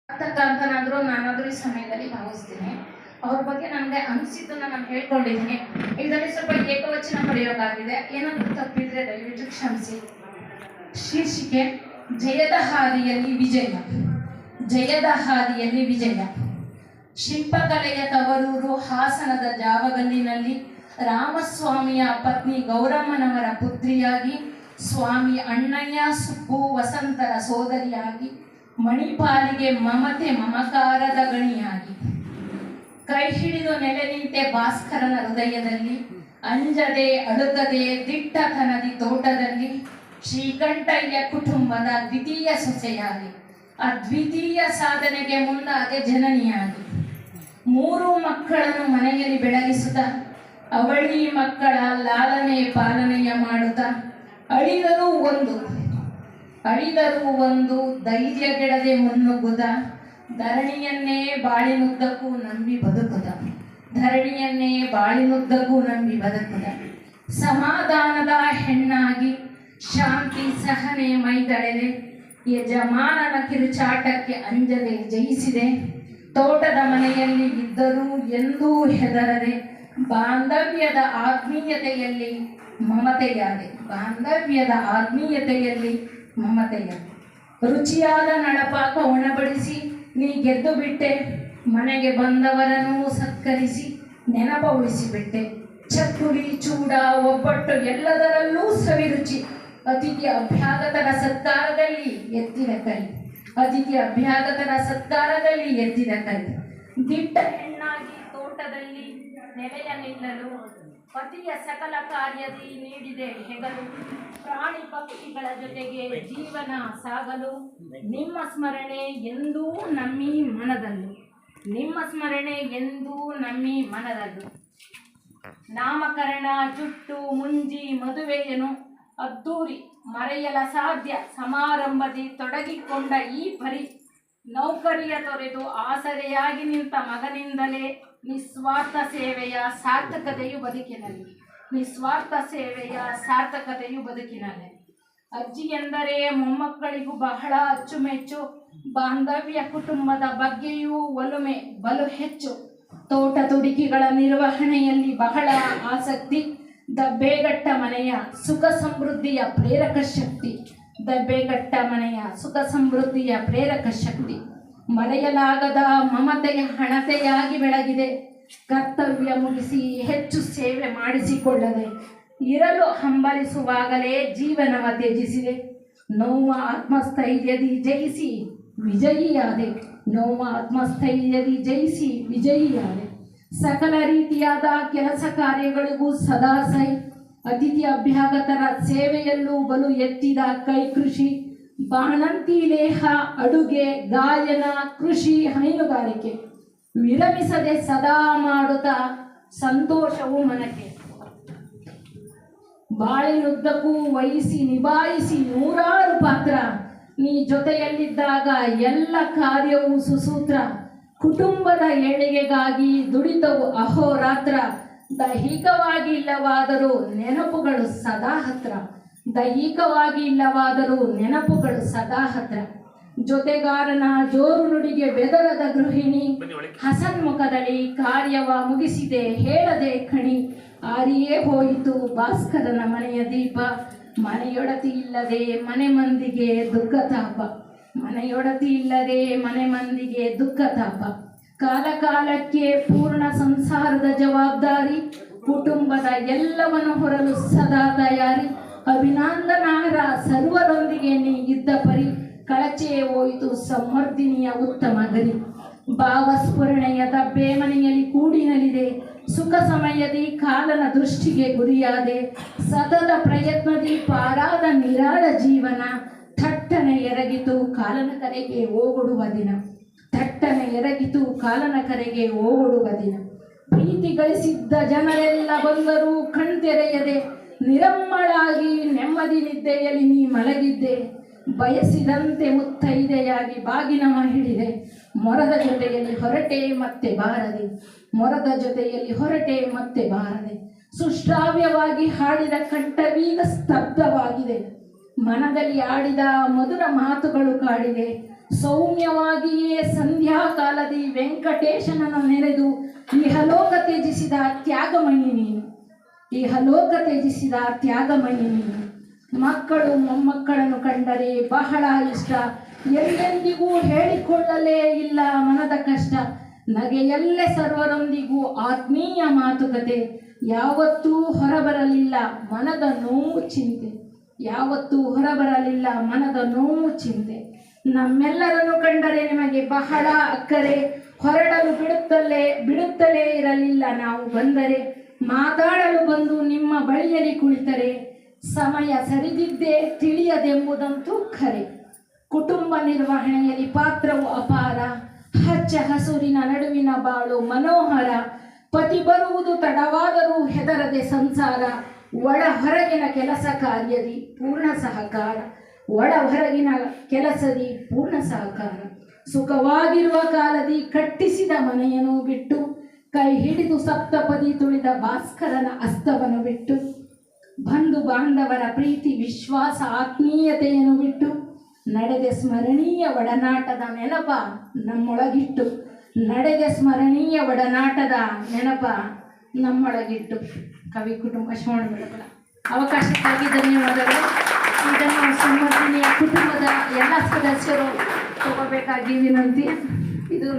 ಅಂತನಾದ್ರೂ ನಾನಾದ್ರೂ ಈ ಸಮಯದಲ್ಲಿ ಭಾವಿಸ್ತೀನಿ. ಅವ್ರ ಬಗ್ಗೆ ನನಗೆ ಅನಿಸಿದ್ದನ್ನ ನಾನು ಹೇಳ್ಕೊಂಡಿದ್ದೀನಿ. ಇದರಲ್ಲಿ ಸ್ವಲ್ಪ ಏಕವಚನ ಪಡೆಯೋಕ್ಕಾಗಿದೆ, ಏನಾದರೂ ತಪ್ಪಿದ್ರೆ ದಯವಿಟ್ಟು ಕ್ಷಮಿಸಿ. ಶೀರ್ಷಿಕೆ: ಜಯದ ಹಾದಿಯಲ್ಲಿ ವಿಜಯ. ಜಯದ ಹಾದಿಯಲ್ಲಿ ವಿಜಯ. ಶಿಲ್ಪಕಲೆಯ ತವರೂರು ಹಾಸನದ ಜಾವಗಲ್ಲಿನಲ್ಲಿ ರಾಮಸ್ವಾಮಿಯ ಪತ್ನಿ ಗೌರಮ್ಮನವರ ಪುತ್ರಿಯಾಗಿ, ಸ್ವಾಮಿ ಅಣ್ಣಯ್ಯ ಸುಬ್ಬು ವಸಂತರ ಸೋದರಿಯಾಗಿ, ಮಣಿಪಾಲಿಗೆ ಮಮತೆ ಮಮಕಾರದ ಗಣಿಯಾಗಿ, ಕೈ ಹಿಡಿದು ನೆಲೆ ನಿಂತೆ ಭಾಸ್ಕರನ ಹೃದಯದಲ್ಲಿ, ಅಂಜದೆ ಅಳುಗದೆ ದಿಟ್ಟತನದಿ ತೋಟದಲ್ಲಿ, ಶ್ರೀಕಂಠಯ್ಯ ಕುಟುಂಬದ ದ್ವಿತೀಯ ಸೊಸೆಯಾಗಿ, ಅದ್ವಿತೀಯ ಸಾಧನೆಗೆ ಮುಂದಾದೆ ಜನನಿಯಾಗಿ, 3 ಮಕ್ಕಳನ್ನು ಮನೆಯಲ್ಲಿ ಬೆಳಗಿಸುತ್ತಾ, ಅವಳಿ ಮಕ್ಕಳ ಲಾಲನೆ ಪಾಲನೆಯ ಮಾಡುತ್ತಾ, ಅಳಿದರೂ ಒಂದು ಧೈರ್ಯಗೆಡದೆ ಮುನ್ನುಗ್ಗುತ್ತ, ಧರಣಿಯನ್ನೇ ಬಾಳಿನುದ್ದಕ್ಕೂ ನಂಬಿ ಬದುಕುತ್ತ, ಸಮಾಧಾನದ ಹೆಣ್ಣಾಗಿ ಶಾಂತಿ ಸಹನೆ ಮೈದಳೆದೆ, ಯಜಮಾನನ ಕಿರುಚಾಟಕ್ಕೆ ಅಂಜದೆ ಜಯಿಸಿದೆ, ತೋಟದ ಮನೆಯಲ್ಲಿ ಇದ್ದರೂ ಎಂದೂ ಹೆದರದೆ, ಬಾಂಧವ್ಯದ ಆತ್ಮೀಯತೆಯಲ್ಲಿ ಮಮತೆಯಾದೆ. ರುಚಿಯಾದ ನಳಪಾಕ ಉಣಬಡಿಸಿ ನೀ ಗೆದ್ದು ಬಿಟ್ಟೆ, ಮನೆಗೆ ಬಂದವರನ್ನು ಸತ್ಕರಿಸಿ ನೆನಪ ಉಳಿಸಿಬಿಟ್ಟೆ. ಚಕ್ಕುಲಿ ಚೂಡ ಒಬ್ಬಟ್ಟು ಎಲ್ಲದರಲ್ಲೂ ಸವಿರುಚಿ, ಅತಿಥಿ ಅಭ್ಯಾಗತರ ಸತ್ಕಾರದಲ್ಲಿ ಎತ್ತಿದ ಕೈ. ದಿಟ್ಟ ಹೆಣ್ಣಾಗಿ ತೋಟದಲ್ಲಿ ನೆಲೆಯ ನಿಲ್ಲಲು, ಪತಿಯ ಸಕಲ ಕಾರ್ಯದಿ ನೀಡಿದೆ ಹೆಗಲು, ಪ್ರಾಣಿ ಪಕ್ಷಿಗಳ ಜೊತೆಗೆ ಜೀವನ ಸಾಗಲು, ನಿಮ್ಮ ಸ್ಮರಣೆ ಎಂದೂ ನಮ್ಮಿ ಮನದಲ್ಲೂ. ನಾಮಕರಣ, ಜುಟ್ಟು, ಮುಂಜಿ, ಮದುವೆಯನ್ನು ಅದ್ದೂರಿ ಮರೆಯಲ ಸಾಧ್ಯ ಸಮಾರಂಭದಿ ತೊಡಗಿಕೊಂಡ ಈ ಪರಿ, ನೌಕರಿಯ ತೊರೆದು ಆಸರೆಯಾಗಿ ನಿಂತ ಮಗನಿಂದಲೇ ನಿಸ್ವಾರ್ಥ ಸೇವೆಯ ಸಾರ್ಥಕತೆಯು ಬದುಕಿನಲ್ಲಿ. ಅಜ್ಜಿ ಎಂದರೆ ಮೊಮ್ಮಕ್ಕಳಿಗೂ ಬಹಳ ಅಚ್ಚುಮೆಚ್ಚು, ಬಾಂಧವ್ಯ ಕುಟುಂಬದ ಬಗ್ಗೆಯೂ ಒಲುಮೆ ಬಲು ಹೆಚ್ಚು, ತೋಟ ತುಡಿಕೆಗಳ ನಿರ್ವಹಣೆಯಲ್ಲಿ ಬಹಳ ಆಸಕ್ತಿ, ದಬ್ಬೆಗಟ್ಟ ಮನೆಯ ಸುಖ ಸಮೃದ್ಧಿಯ ಪ್ರೇರಕ ಶಕ್ತಿ, ಮರೆಯಲಾಗದ ಮಮತೆಯ ಹಣತೆಯಾಗಿ ಬೆಳಗಿದೆ, ಕರ್ತವ್ಯ ಮುಗಿಸಿ ಹೆಚ್ಚು ಸೇವೆ ಮಾಡಿಸಿಕೊಳ್ಳದೆ ಇರಲು ಹಂಬಲಿಸುವಾಗಲೇ ಜೀವನವ ತ್ಯಜಿಸಿದೆ. ನೋವ ಆತ್ಮಸ್ಥೈರ್ಯದಿ ಜಯಿಸಿ ವಿಜಯಿಯಾದೆ. ಸಕಲ ರೀತಿಯಾದ ಕೆಲಸ ಕಾರ್ಯಗಳಿಗೂ ಸದಾ ಸೈ, ಅತಿಥಿ ಅಭ್ಯಾಗತರ ಸೇವೆಯಲ್ಲೂ ಬಲು ಎತ್ತಿದ ಕೈ ಕೃಷಿ, ಬಾಣಂತಿ ಲೇಹ, ಅಡುಗೆ, ಗಾಯನ, ಕೃಷಿ, ಹೈನುಗಾರಿಕೆ ವಿರಮಿಸದೆ ಸದಾ ಮಾಡುತ್ತಾ ಸಂತೋಷವು ಮನಕ್ಕೆ. ಬಾಳಿನುದ್ದಕ್ಕೂ ವಹಿಸಿ ನಿಭಾಯಿಸಿ 100 ಪಾತ್ರ, ನೀ ಜೊತೆಯಲ್ಲಿದ್ದಾಗ ಎಲ್ಲ ಕಾರ್ಯವೂ ಸುಸೂತ್ರ, ಕುಟುಂಬದ ಏಳಿಗೆಗಾಗಿ ದುಡಿತವು ಅಹೋರಾತ್ರ, ದೈಹಿಕವಾಗಿ ಇಲ್ಲವಾದರೂ ನೆನಪುಗಳು ಸದಾ ಹತ್ರ. ಜೊತೆಗಾರನ ಜೋರು ನುಡಿಗೆ ಬೆದರದ ಗೃಹಿಣಿ, ಹಸನ್ಮುಖದಲ್ಲಿ ಕಾರ್ಯವ ಮುಗಿಸಿದೆ ಹೇಳದೆ ಖಣಿ, ಆರಿಯೇ ಹೋಯಿತು ಭಾಸ್ಕರನ ಮನೆಯ ದೀಪ, ಮನೆಯೊಡತಿ ಇಲ್ಲದೆ ಮನೆ ಮಂದಿಗೆ ದುಃಖ ತಾಪ. ಕಾಲಕ್ಕೆ ಪೂರ್ಣ ಸಂಸಾರದ ಜವಾಬ್ದಾರಿ, ಕುಟುಂಬದ ಎಲ್ಲವನ್ನು ಹೊರಲು ಸದಾ ತಯಾರಿ, ಅಭಿನಂದನಾರ್ಹ ಸರ್ವರೊಂದಿಗೆ ನೀ ಇದ್ದ ಪರಿ, ಕಳಚೆ ಹೋಯಿತು ಸಮರ್ಧಿನಿಯ ಉತ್ತಮ ಗರಿ. ಭಾವಸ್ಫುರಣೆಯ ದಬ್ಬೆ ಮನೆಯಲ್ಲಿ ಕೂಡಿನಲಿದೆ, ಸುಖ ಸಮಯದಿ ಕಾಲನ ದೃಷ್ಟಿಗೆ ಗುರಿಯಾದೆ, ಸತತ ಪ್ರಯತ್ನದಿ ಪಾರಾದ ನಿರಾಳ ಜೀವನ, ಥಟ್ಟನೆ ಎರಗಿತು ಕಾಲನ ಕರೆಗೆ ಓಗೊಡುವ ದಿನ. ಪ್ರೀತಿ ಗಳಿಸಿದ್ದ ಜನರೆಲ್ಲ ಬಂದರೂ ಕಣ್ತೆರೆಯದೆ, ನಿರಮ್ಮಳಾಗಿ ನೆಮ್ಮದಿ ನಿದ್ದೆಯಲ್ಲಿ ನೀ ಮಲಗಿದ್ದೆ, ಬಯಸಿದಂತೆ ಮುತ್ತೈದೆಯಾಗಿ ಬಾಗಿನವ ಹಿಡಿದೆ, ಮೊರದ ಜೊತೆಯಲ್ಲಿ ಹೊರಟೆ ಮತ್ತೆ ಬಾರದೆ. ಸುಶ್ರಾವ್ಯವಾಗಿ ಹಾಡಿದ ಕಂಠವೀಗ ಸ್ತಬ್ಧವಾಗಿದೆ, ಮನದಲ್ಲಿ ಆಡಿದ ಮಧುರ ಮಾತುಗಳು ಕಾಡಿದೆ, ಸೌಮ್ಯವಾಗಿಯೇ ಸಂಧ್ಯಾಕಾಲದಿ ವೆಂಕಟೇಶನನ್ನು ನೆನೆದು ಇಹಲೋಕ ತ್ಯಜಿಸಿದ ತ್ಯಾಗಮಣಿ ನೀನು. ಇಹಲೋಕ ತ್ಯಜಿಸಿದ ತ್ಯಾಗಮಣಿ ನೀನು. ಮಕ್ಕಳು ಮೊಮ್ಮಕ್ಕಳನ್ನು ಕಂಡರೆ ಬಹಳ ಇಷ್ಟ, ಎಲ್ಲೆಂದಿಗೂ ಹೇಳಿಕೊಳ್ಳಲೇ ಇಲ್ಲ ಮನದ ಕಷ್ಟ. ನಗೆಯಲ್ಲೇ ಸರ್ವರೊಂದಿಗೂ ಆತ್ಮೀಯ ಮಾತುಕತೆ, ಯಾವತ್ತೂ ಹೊರಬರಲಿಲ್ಲ ಮನದ ನೋವು ಚಿಂತೆ. ಯಾವತ್ತೂ ಹೊರಬರಲಿಲ್ಲ ಮನದ ನೋವು ಚಿಂತೆ. ನಮ್ಮೆಲ್ಲರನ್ನು ಕಂಡರೆ ನಿಮಗೆ ಬಹಳ ಅಕ್ಕರೆ, ಹೊರಡಲು ಬಿಡುತ್ತಲೇ ಇರಲಿಲ್ಲ ನಾವು ಬಂದರೆ. ಮಾತಾಡಲು ಬಂದು ನಿಮ್ಮ ಬಳಿಯಲ್ಲಿ ಕುಳಿತರೆ, ಸಮಯ ಸರಿದಿದ್ದೇ ತಿಳಿಯದೆಂಬುದಂತೂ ಖರೆ. ಕುಟುಂಬ ನಿರ್ವಹಣೆಯಲ್ಲಿ ಪಾತ್ರವು ಅಪಾರ, ಹಚ್ಚ ಹಸುರಿನ ನಡುವಿನ ಬಾಳು ಮನೋಹರ. ಪತಿ ಬರುವುದು ತಡವಾದರೂ ಹೆದರದೆ ಸಂಸಾರ, ಒಳ ಹೊರಗಿನ ಕೆಲಸ ಕಾರ್ಯದಿ ಪೂರ್ಣ ಸಹಕಾರ. ಒಳ ಹೊರಗಿನ ಕೆಲಸದಿ ಪೂರ್ಣ ಸಹಕಾರ. ಸುಖವಾಗಿರುವ ಕಾಲದಿ ಕಟ್ಟಿಸಿದ ಮನೆಯನ್ನು ಬಿಟ್ಟು, ಕೈ ಹಿಡಿದು ಸಪ್ತಪದಿ ತುಳಿದ ಭಾಸ್ಕರನ ಅಸ್ತವನ್ನು ಬಿಟ್ಟು, ಬಂಧು ಬಾಂಧವರ ಪ್ರೀತಿ ವಿಶ್ವಾಸ ಆತ್ಮೀಯತೆಯನ್ನು ಬಿಟ್ಟು, ನಡೆದ ಸ್ಮರಣೀಯ ಒಡನಾಟದ ನೆನಪ ನಮ್ಮೊಳಗಿಟ್ಟು, ನಡೆದ ಸ್ಮರಣೀಯ ಒಡನಾಟದ ನೆನಪ ನಮ್ಮೊಳಗಿಟ್ಟು. ಕವಿ ಕುಟುಂಬ ಶ್ರವಣ ಬೆಳಗೊಳ. ಅವಕಾಶಕ್ಕಾಗಿ ಧನ್ಯವಾದಗಳು. ಇದನ್ನು ಸಂವರ್ಧನೆಯ ಕುಟುಂಬದ ಎಲ್ಲ ಸದಸ್ಯರು ತಗೋಬೇಕಾಗಿ ವಿನಂತಿ.